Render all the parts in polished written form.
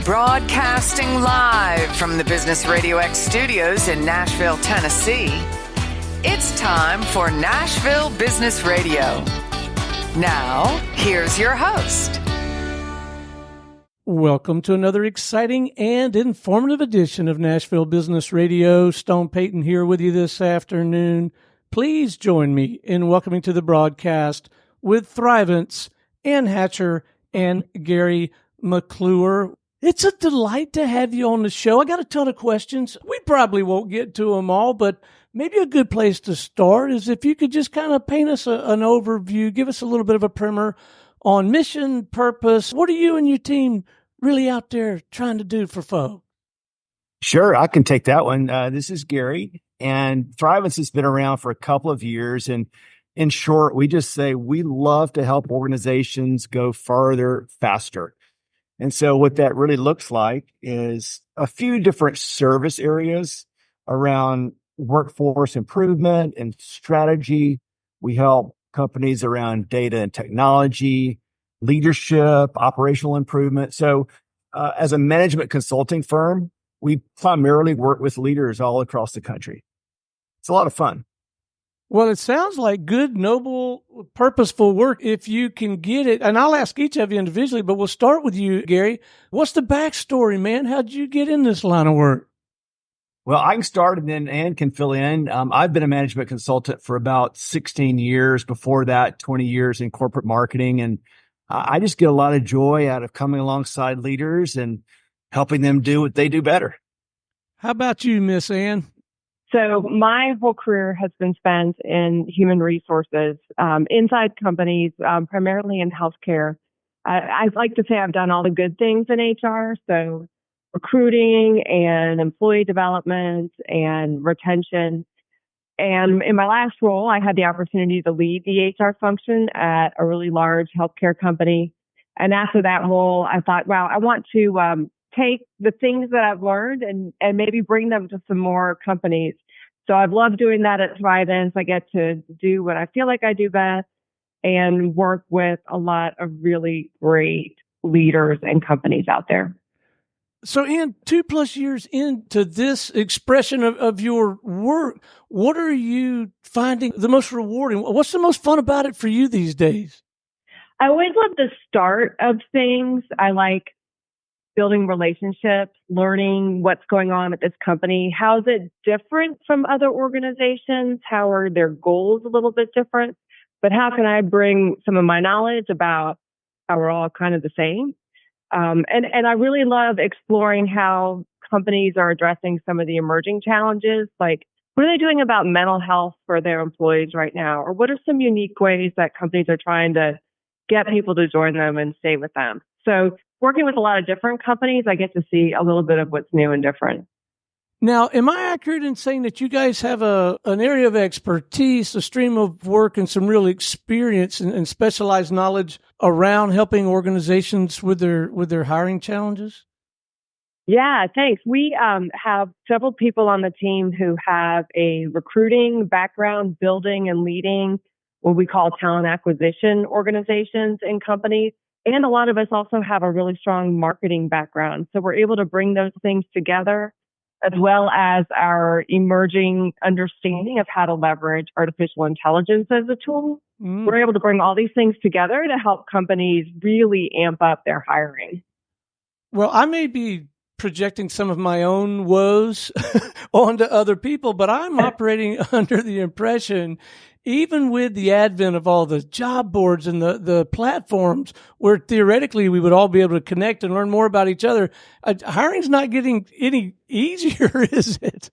Broadcasting live from the Business RadioX studios in Nashville, Tennessee, it's time for Nashville Business Radio. Now, here's your host. Welcome to another exciting and informative edition of Nashville Business Radio. Stone Payton here with you this afternoon. Please join me in welcoming to the broadcast with Thrivence, Ann Hatcher, and Gary McClure. It's a delight to have you on the show. I got a ton of questions. We probably won't get to them all, but maybe a good place to start is if you could just kind of paint us an overview, give us a little bit of a primer on mission, purpose. What are you and your team really out there trying to do for folks? Sure, I can take that one. This is Gary, and Thrivence has been around for a couple of years. And in short, we just say we love to help organizations go farther, faster. And so what that really looks like is a few different service areas around workforce improvement and strategy. We help companies around data and technology, leadership, operational improvement. So as a management consulting firm, we primarily work with leaders all across the country. It's a lot of fun. Well, it sounds like good, noble, purposeful work if you can get it. And I'll ask each of you individually, but we'll start with you, Gary. What's the backstory, man? How'd you get in this line of work? Well, I can start and then Ann can fill in. I've been a management consultant for about 16 years. Before that, 20 years in corporate marketing. And I just get a lot of joy out of coming alongside leaders and helping them do what they do better. How about you, Miss Ann? So my whole career has been spent in human resources, inside companies, primarily in healthcare. I like to say I've done all the good things in HR. So recruiting and employee development and retention. And in my last role, I had the opportunity to lead the HR function at a really large healthcare company. And after that role, I thought, wow, I want to take the things that I've learned and maybe bring them to some more companies. So I've loved doing that at Thrivence. I get to do what I feel like I do best and work with a lot of really great leaders and companies out there. So, Ann, 2+ years into this expression of your work, what are you finding the most rewarding? What's the most fun about it for you these days? I always love the start of things. I like building relationships, learning what's going on at this company. How is it different from other organizations? How are their goals a little bit different? But how can I bring some of my knowledge about how we're all kind of the same? And I really love exploring how companies are addressing some of the emerging challenges, like what are they doing about mental health for their employees right now? Or what are some unique ways that companies are trying to get people to join them and stay with them? So working with a lot of different companies, I get to see a little bit of what's new and different. Now, am I accurate in saying that you guys have an area of expertise, a stream of work, and some real experience and specialized knowledge around helping organizations with their hiring challenges? Yeah, thanks. We have several people on the team who have a recruiting background, building and leading what we call talent acquisition organizations in companies. And a lot of us also have a really strong marketing background. So we're able to bring those things together, as well as our emerging understanding of how to leverage artificial intelligence as a tool. We're able to bring all these things together to help companies really amp up their hiring. Well, I may be projecting some of my own woes onto other people, but I'm operating under the impression, even with the advent of all the job boards and the platforms where theoretically we would all be able to connect and learn more about each other, hiring's not getting any easier, is it?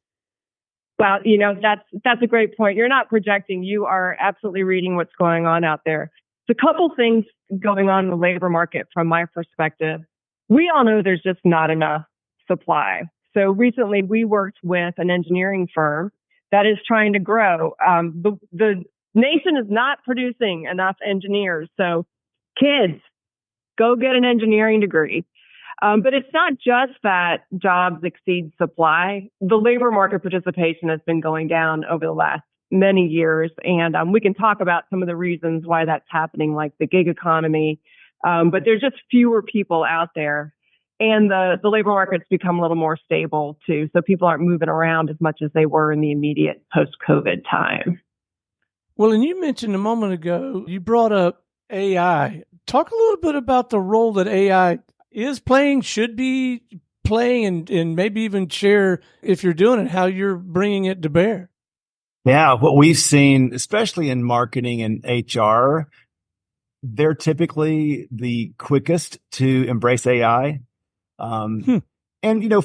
Well, that's a great point. You're not projecting. You are absolutely reading what's going on out there. There's a couple things going on in the labor market from my perspective. We all know there's just not enough supply. So recently we worked with an engineering firm that is trying to grow. The nation is not producing enough engineers. So kids, go get an engineering degree. But it's not just that jobs exceed supply. The labor market participation has been going down over the last many years. And we can talk about some of the reasons why that's happening, like the gig economy. But there's just fewer people out there. And the labor market's become a little more stable too. So people aren't moving around as much as they were in the immediate post-COVID time. Well, and you mentioned a moment ago, you brought up AI. Talk a little bit about the role that AI is playing, should be playing, and maybe even share, if you're doing it, how you're bringing it to bear. Yeah, what we've seen, especially in marketing and HR, they're typically the quickest to embrace AI. And,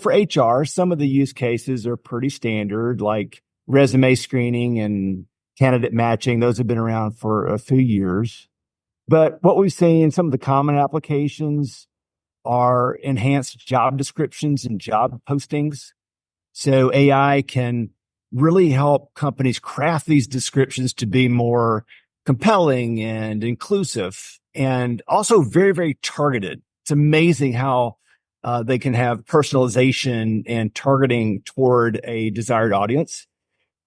for HR, some of the use cases are pretty standard, like resume screening and candidate matching. Those have been around for a few years. But what we've seen, some of the common applications are enhanced job descriptions and job postings. So AI can really help companies craft these descriptions to be more compelling and inclusive, and also very, very targeted. It's amazing how they can have personalization and targeting toward a desired audience.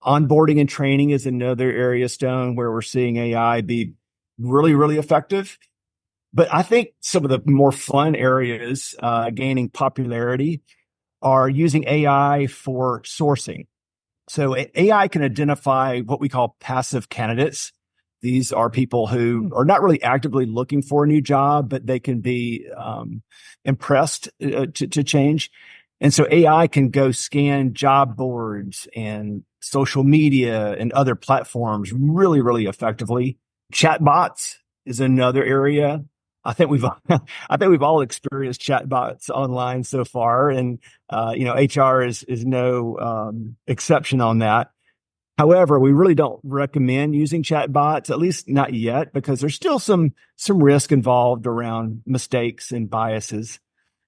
Onboarding and training is another area, Stone, where we're seeing AI be really, really effective. But I think some of the more fun areas gaining popularity are using AI for sourcing. So AI can identify what we call passive candidates. These are people who are not really actively looking for a new job, but they can be impressed to change. And so AI can go scan job boards and social media and other platforms really, really effectively. Chatbots is another area. I think we've all experienced chatbots online so far, and HR is no exception on that. However, we really don't recommend using chatbots, at least not yet, because there's still some risk involved around mistakes and biases.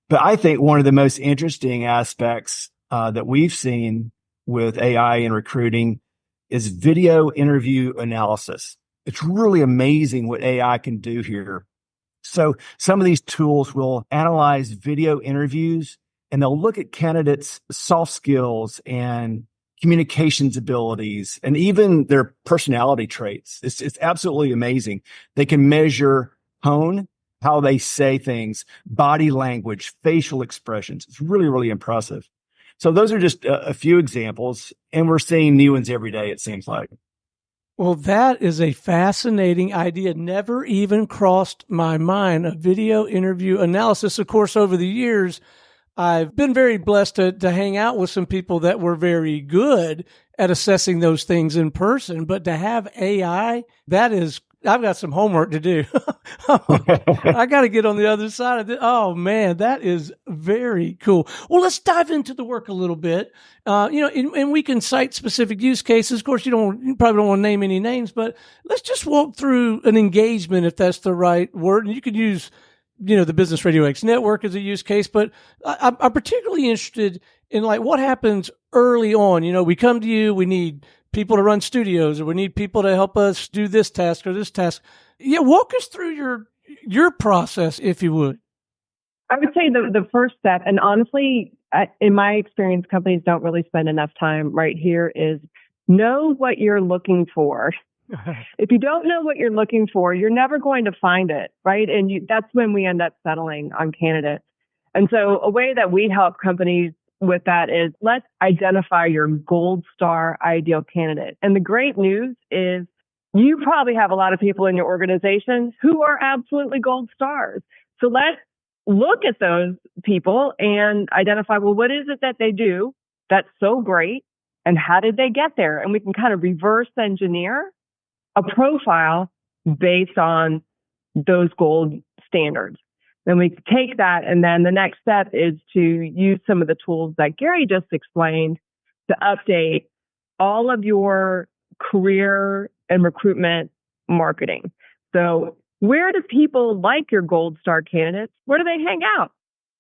But I think one of the most interesting aspects that we've seen with AI in recruiting is video interview analysis. It's really amazing what AI can do here. So some of these tools will analyze video interviews, and they'll look at candidates' soft skills and communications abilities, and even their personality traits. It's absolutely amazing. They can measure tone, how they say things, body language, facial expressions. It's really, really impressive. So those are just a few examples, and we're seeing new ones every day, it seems like. Well, that is a fascinating idea. Never even crossed my mind, a video interview analysis. Of course, over the years, I've been very blessed to hang out with some people that were very good at assessing those things in person. But to have AI, I've got some homework to do. I got to get on the other side of it. Oh man, that is very cool. Well, let's dive into the work a little bit. And we can cite specific use cases. Of course, you probably don't want to name any names, but let's just walk through an engagement, if that's the right word. And you could use, the Business RadioX network as a use case, but I'm particularly interested in what happens early on. We come to you, we need people to run studios, or we need people to help us do this task or this task. Yeah, walk us through your process, if you would. I would say the first step, and honestly, in my experience, companies don't really spend enough time right here, is know what you're looking for. If you don't know what you're looking for, you're never going to find it, right? And that's when we end up settling on candidates. And so a way that we help companies with that is, let's identify your gold star ideal candidate. And the great news is you probably have a lot of people in your organization who are absolutely gold stars. So let's look at those people and identify, well, what is it that they do that's so great, and how did they get there? And we can kind of reverse engineer a profile based on those gold standards. Then we take that, and then the next step is to use some of the tools that Gary just explained to update all of your career and recruitment marketing. So where do people like your gold star candidates? Where do they hang out?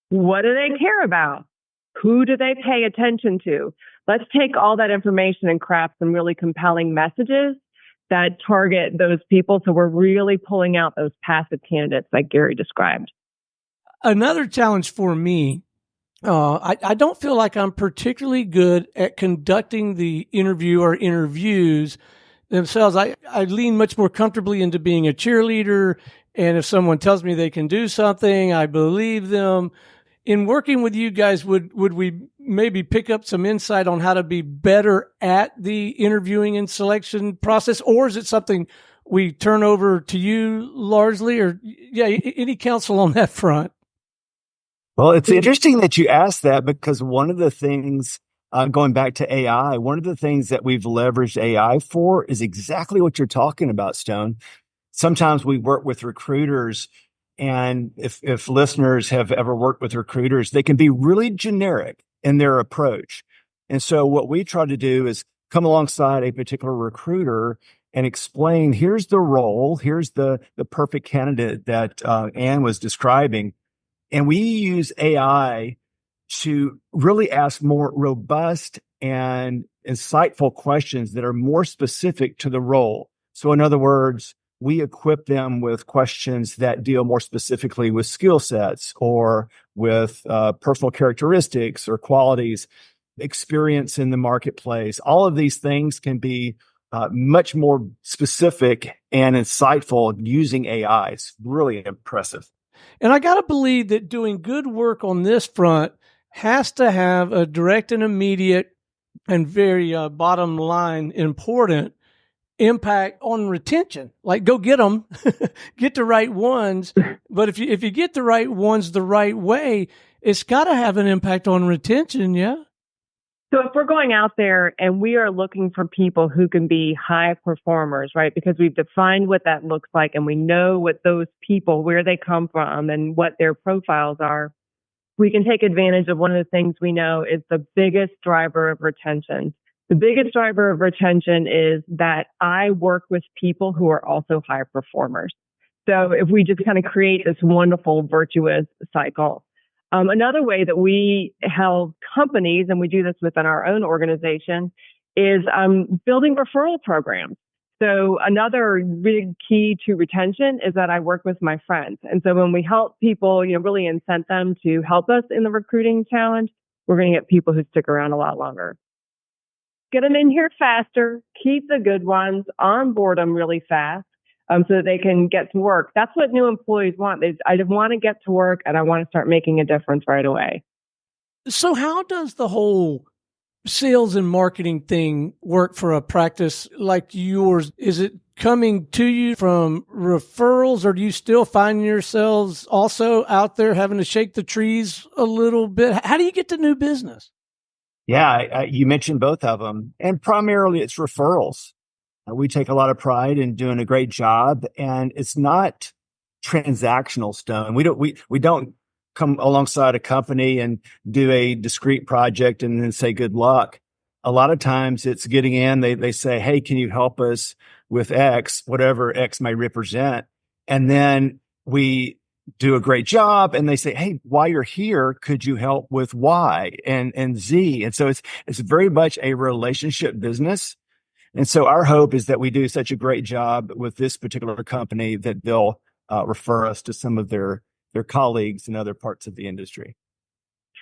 What do they care about? Who do they pay attention to? Let's take all that information and craft some really compelling messages that target those people, so we're really pulling out those passive candidates like Gary described. Another challenge for me, I don't feel like I'm particularly good at conducting the interview or interviews themselves. I lean much more comfortably into being a cheerleader, and if someone tells me they can do something, I believe them. in working with you guys, would we maybe pick up some insight on how to be better at the interviewing and selection process, or is it something we turn over to you largely? Or any counsel on that front? Well, it's interesting that you asked that, because one of the things, going back to AI, one of the things that we've leveraged AI for is exactly what you're talking about, Stone. Sometimes we work with recruiters, and if listeners have ever worked with recruiters, they can be really generic in their approach. And so what we try to do is come alongside a particular recruiter and explain, here's the role, here's the perfect candidate that Ann was describing. And we use AI to really ask more robust and insightful questions that are more specific to the role. So in other words, we equip them with questions that deal more specifically with skill sets or with personal characteristics or qualities, experience in the marketplace. All of these things can be much more specific and insightful using AI. It's really impressive. And I got to believe that doing good work on this front has to have a direct and immediate and very bottom line important impact on retention. Like, go get them, get the right ones. But if you get the right ones the right way, it's got to have an impact on retention. Yeah. So if we're going out there and we are looking for people who can be high performers, right? Because we've defined what that looks like and we know what those people, where they come from and what their profiles are, we can take advantage of one of the things we know is the biggest driver of retention. The biggest driver of retention is that I work with people who are also high performers. So if we just kind of create this wonderful virtuous cycle. Another way that we help companies, and we do this within our own organization, is building referral programs. So another big key to retention is that I work with my friends. And so when we help people, really incent them to help us in the recruiting challenge, we're going to get people who stick around a lot longer. Get them in here faster, keep the good ones, onboard them really fast so that they can get to work. That's what new employees want. I just want to get to work and I want to start making a difference right away. So how does the whole sales and marketing thing work for a practice like yours? Is it coming to you from referrals, or do you still find yourselves also out there having to shake the trees a little bit? How do you get to new business? Yeah, you mentioned both of them, and primarily it's referrals. We take a lot of pride in doing a great job, and it's not transactional, Stone. We don't come alongside a company and do a discrete project and then say good luck. A lot of times it's getting in, they say, hey, can you help us with X, whatever X may represent? And then we do a great job and they say, hey, while you're here, could you help with Y and Z? And so it's very much a relationship business. And so our hope is that we do such a great job with this particular company that they'll refer us to some of their colleagues in other parts of the industry.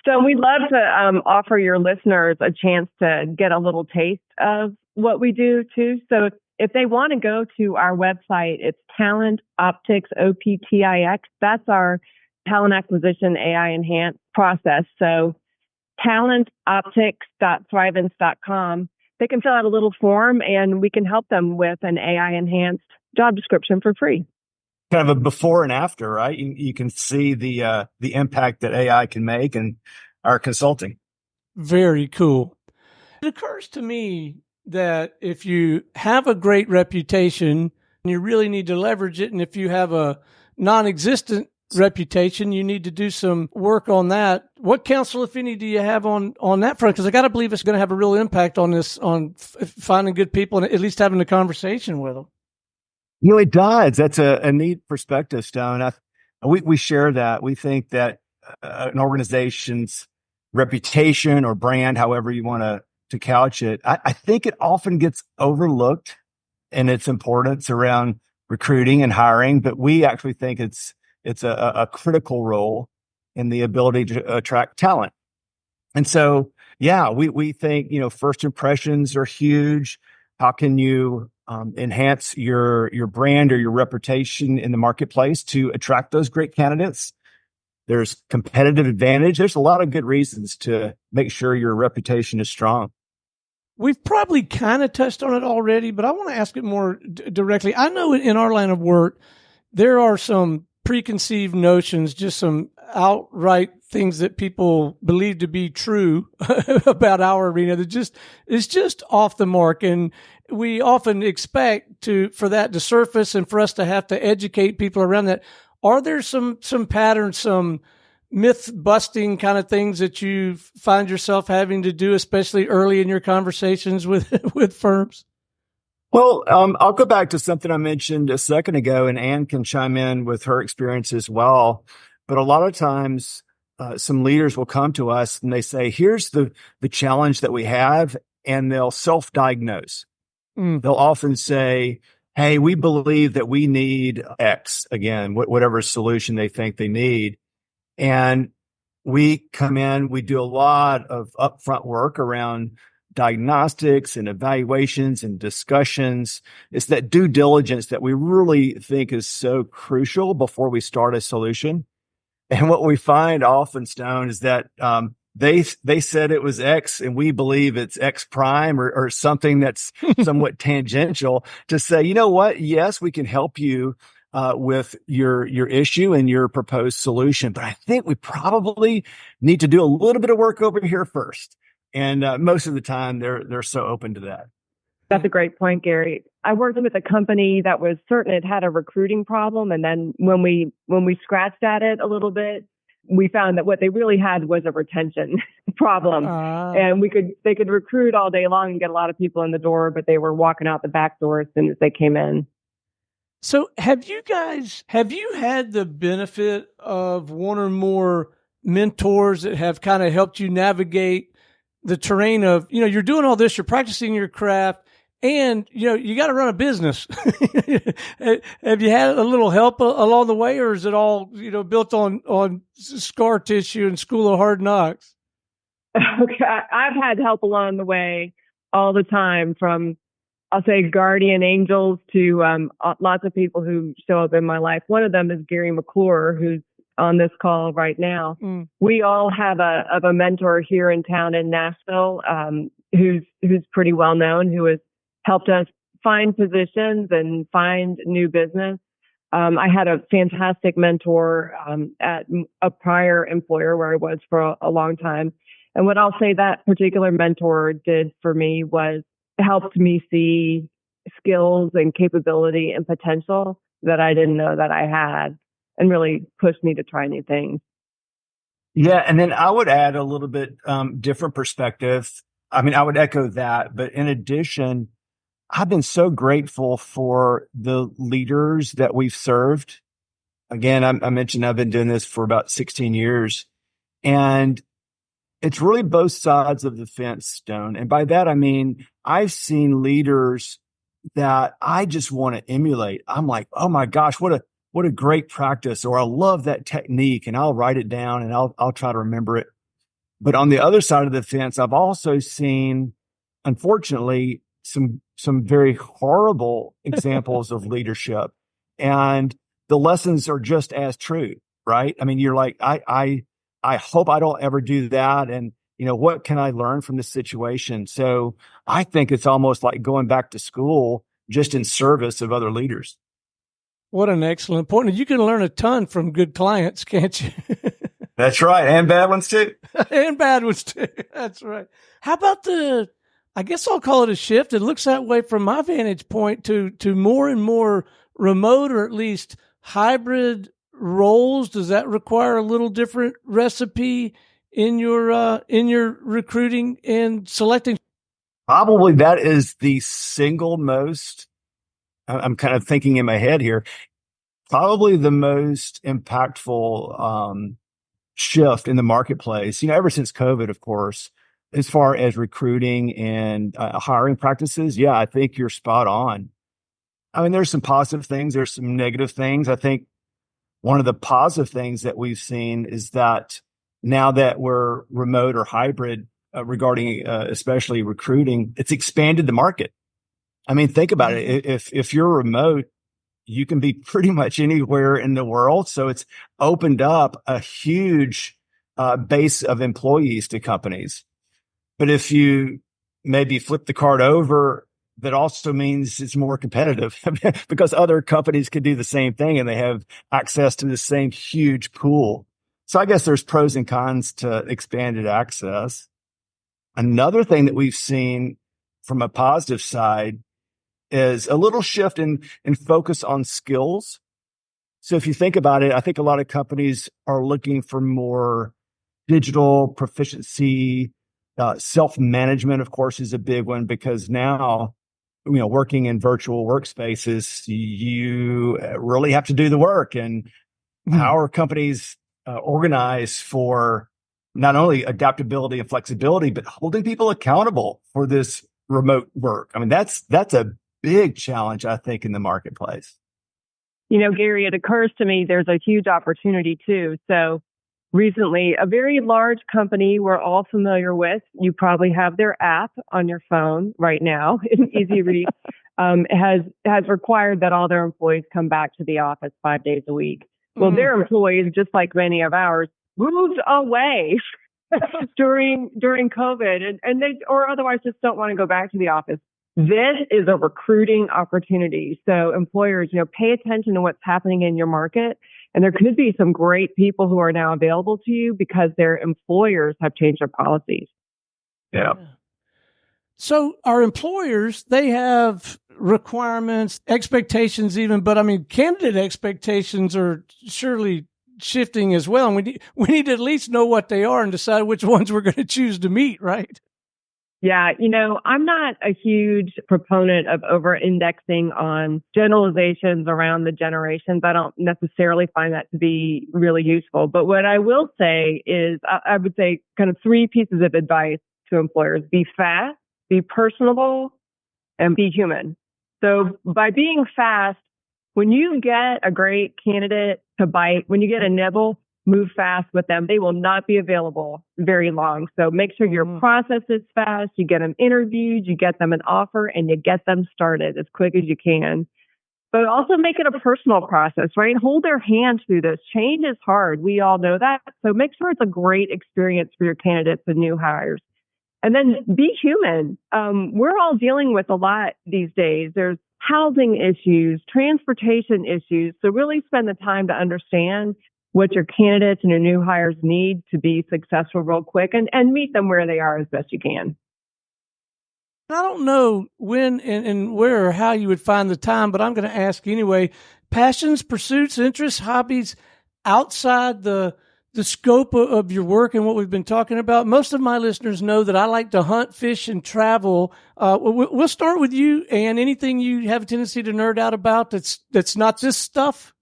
So we'd love to offer your listeners a chance to get a little taste of what we do too. So if they want to go to our website, it's Talent Optics, OPTIX. That's our talent acquisition AI enhanced process. So talentoptics.thrivence.com. They can fill out a little form and we can help them with an AI enhanced job description for free. Kind of a before and after, right? You can see the impact that AI can make in our consulting. Very cool. It occurs to me that if you have a great reputation, you really need to leverage it. And if you have a non-existent reputation, you need to do some work on that. What counsel, if any, do you have on that front? Because I got to believe it's going to have a real impact on this, on finding good people and at least having a conversation with them. It does. That's a neat perspective, Stone. We share that. We think that an organization's reputation or brand, however you want to couch it, I think it often gets overlooked in its importance around recruiting and hiring, but we actually think it's a critical role in the ability to attract talent. And so, yeah, we think, first impressions are huge. How can you enhance your brand or your reputation in the marketplace to attract those great candidates? there's competitive advantage. There's a lot of good reasons to make sure your reputation is strong. We've probably kind of touched on it already, but I want to ask it more directly. I know in our line of work, there are some preconceived notions, just some outright things that people believe to be true about our arena that it's just off the mark. And we often expect for that to surface and for us to have to educate people around that. Are there some patterns, some myth busting kind of things that you find yourself having to do, especially early in your conversations with firms? Well, I'll go back to something I mentioned a second ago, and Ann can chime in with her experience as well. But a lot of times, some leaders will come to us and they say, here's the challenge that we have, and they'll self-diagnose. They'll often say, hey, we believe that we need X, again, whatever solution they think they need. And we come in, we do a lot of upfront work around diagnostics and evaluations and discussions. It's that due diligence that we really think is so crucial before we start a solution. And what we find often, Stone, is that they said it was X and we believe it's X prime or something that's somewhat tangential to say, you know what? Yes, we can help you with your issue and your proposed solution, but I think we probably need to do a little bit of work over here first. And most of the time, they're so open to that. That's a great point, Gary. I worked with a company that was certain it had a recruiting problem, and then when we scratched at it a little bit, we found that what they really had was a retention problem. And they could recruit all day long and get a lot of people in the door, but they were walking out the back door as soon as they came in. So have you had the benefit of one or more mentors that have kind of helped you navigate the terrain of, you're doing all this, you're practicing your craft, and, you got to run a business. Have you had a little help along the way, or is it all, built on scar tissue and school of hard knocks? Okay. I've had help along the way all the time, from, I'll say, guardian angels to lots of people who show up in my life. One of them is Gary McClure, who's on this call right now. We all have a mentor here in town in Nashville, who's pretty well known, who has helped us find positions and find new business. I had a fantastic mentor at a prior employer where I was for a long time. And what I'll say that particular mentor did for me was helped me see skills and capability and potential that I didn't know that I had, and really pushed me to try new things. Yeah. And then I would add a little bit different perspective. I mean, I would echo that. But in addition, I've been so grateful for the leaders that we've served. Again, I mentioned I've been doing this for about 16 years. And it's really both sides of the fence, Stone. And by that, I mean, I've seen leaders that I just want to emulate. I'm like, oh my gosh, what a great practice, or I love that technique, and I'll write it down and I'll try to remember it. But on the other side of the fence, I've also seen, unfortunately, some very horrible examples of leadership, and the lessons are just as true, right? I mean, you're like, I hope I don't ever do that. And, what can I learn from this situation? So I think it's almost like going back to school, just in service of other leaders. What an excellent point. And you can learn a ton from good clients, can't you? That's right. And bad ones too. And bad ones too. That's right. How about I guess I'll call it a shift. It looks that way from my vantage point to more and more remote, or at least hybrid roles. Does that require a little different recipe in your recruiting and selecting? Probably that is the single most, I'm kind of thinking in my head here, probably the most impactful shift in the marketplace, ever since COVID, of course, as far as recruiting and hiring practices. Yeah, I think you're spot on. I mean, there's some positive things. There's some negative things. I think one of the positive things that we've seen is that now that we're remote or hybrid regarding especially recruiting, it's expanded the market. I mean, think about it. If you're remote, you can be pretty much anywhere in the world. So it's opened up a huge base of employees to companies. But if you maybe flip the card over, that also means it's more competitive because other companies could do the same thing and they have access to the same huge pool. So I guess there's pros and cons to expanded access. Another thing that we've seen from a positive side is a little shift in focus on skills. So if you think about it, I think a lot of companies are looking for more digital proficiency. Self-management, of course, is a big one because now, working in virtual workspaces, you really have to do the work. And how are companies organized for not only adaptability and flexibility, but holding people accountable for this remote work? I mean, that's a big challenge, I think, in the marketplace. Gary, it occurs to me there's a huge opportunity too. So recently, a very large company we're all familiar with, you probably have their app on your phone right now, in Easy Read, has required that all their employees come back to the office 5 days a week. Well, their employees, just like many of ours, moved away during COVID and they, or otherwise just don't want to go back to the office. This is a recruiting opportunity. So employers, pay attention to what's happening in your market. And there could be some great people who are now available to you because their employers have changed their policies. Yeah. So our employers, they have requirements, expectations even, but I mean, candidate expectations are surely shifting as well. And we need to at least know what they are and decide which ones we're going to choose to meet, right? Yeah, I'm not a huge proponent of over-indexing on generalizations around the generations. I don't necessarily find that to be really useful. But what I will say is I would say kind of 3 pieces of advice to employers. Be fast, be personable, and be human. So by being fast, when you get a great candidate to bite, when you get a nibble, move fast with them. They will not be available very long. So make sure your process is fast. You get them interviewed, you get them an offer, and you get them started as quick as you can. But also make it a personal process, right? Hold their hand through this. Change is hard. We all know that. So make sure it's a great experience for your candidates and new hires. And then be human. We're all dealing with a lot these days. There's housing issues, transportation issues. So really spend the time to understand what your candidates and your new hires need to be successful real quick and meet them where they are as best you can. I don't know when and where or how you would find the time, but I'm going to ask anyway. Passions, pursuits, interests, hobbies outside the scope of your work and what we've been talking about. Most of my listeners know that I like to hunt, fish, and travel. We'll start with you, Ann. Anything you have a tendency to nerd out about that's not this stuff?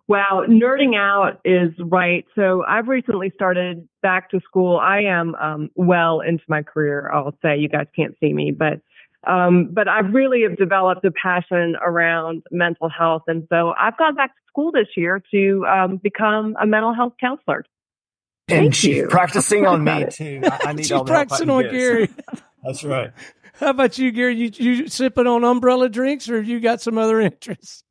Wow, nerding out is right. So I've recently started back to school. I am well into my career, I'll say. You guys can't see me, but I really have developed a passion around mental health. And so I've gone back to school this year to become a mental health counselor. And she's practicing on me too. I need she's all the help practicing on Gary. That's right. How about you, Gary? You sipping on umbrella drinks, or have you got some other interests?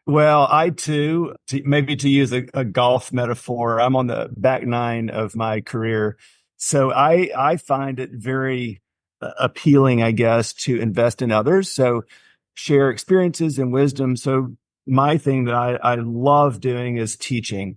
Well, I too, maybe to use a golf metaphor, I'm on the back nine of my career. So I find it very appealing, I guess, to invest in others. So share experiences and wisdom. So my thing that I love doing is teaching,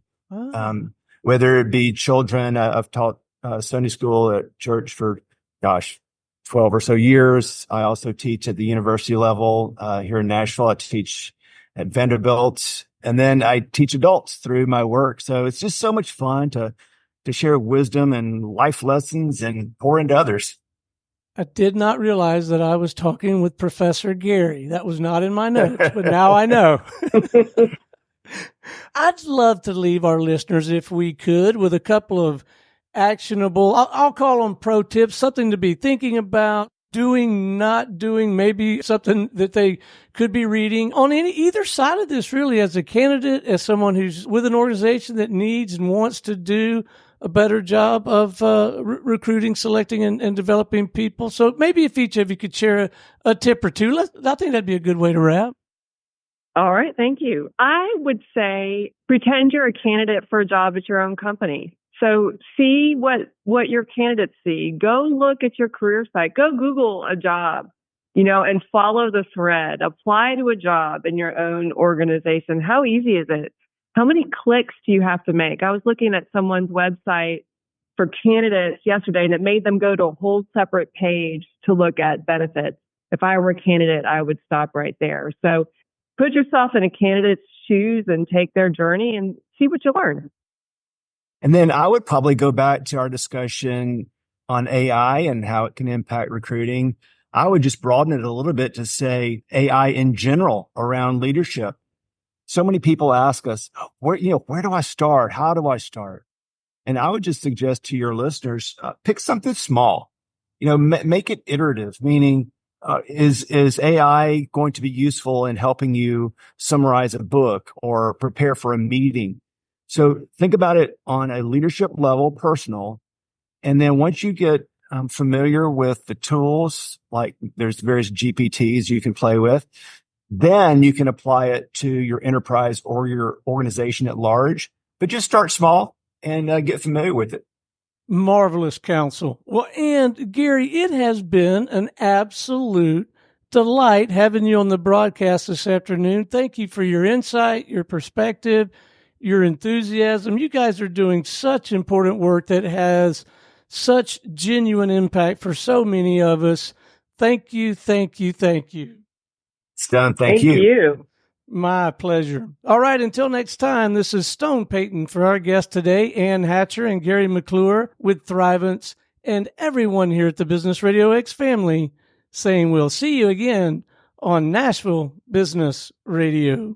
whether it be children. I've taught Sunday school at church for, 12 or so years. I also teach at the university level here in Nashville. I teach at Vanderbilt, and then I teach adults through my work. So it's just so much fun to share wisdom and life lessons and pour into others. I did not realize that I was talking with Professor Gary. That was not in my notes, but now I know. I'd love to leave our listeners, if we could, with a couple of actionable, I'll call them pro tips, something to be thinking about, doing, not doing, maybe something that they could be reading on either side of this, really, as a candidate, as someone who's with an organization that needs and wants to do a better job of recruiting, selecting, and developing people. So maybe if each of you could share a tip or two, I think that'd be a good way to wrap. All right. Thank you. I would say pretend you're a candidate for a job at your own company. So see what your candidates see. Go look at your career site. Go Google a job, and follow the thread. Apply to a job in your own organization. How easy is it? How many clicks do you have to make? I was looking at someone's website for candidates yesterday, and it made them go to a whole separate page to look at benefits. If I were a candidate, I would stop right there. So put yourself in a candidate's shoes and take their journey and see what you learn. And then I would probably go back to our discussion on AI and how it can impact recruiting. I would just broaden it a little bit to say AI in general around leadership. So many people ask us, where do I start? How do I start? And I would just suggest to your listeners, pick something small, make it iterative, meaning, is AI going to be useful in helping you summarize a book or prepare for a meeting? So think about it on a leadership level, personal. And then once you get familiar with the tools, like there's various GPTs you can play with, then you can apply it to your enterprise or your organization at large. But just start small and get familiar with it. Marvelous counsel. Well, and Gary, it has been an absolute delight having you on the broadcast this afternoon. Thank you for your insight, your perspective, your enthusiasm. You guys are doing such important work that has such genuine impact for so many of us. Thank you, thank you, thank you. It's done. Thank you. Thank you. My pleasure. All right, until next time, this is Stone Payton for our guest today, Ann Hatcher and Gary McClure with Thrivence, and everyone here at the Business RadioX family saying we'll see you again on Nashville Business Radio.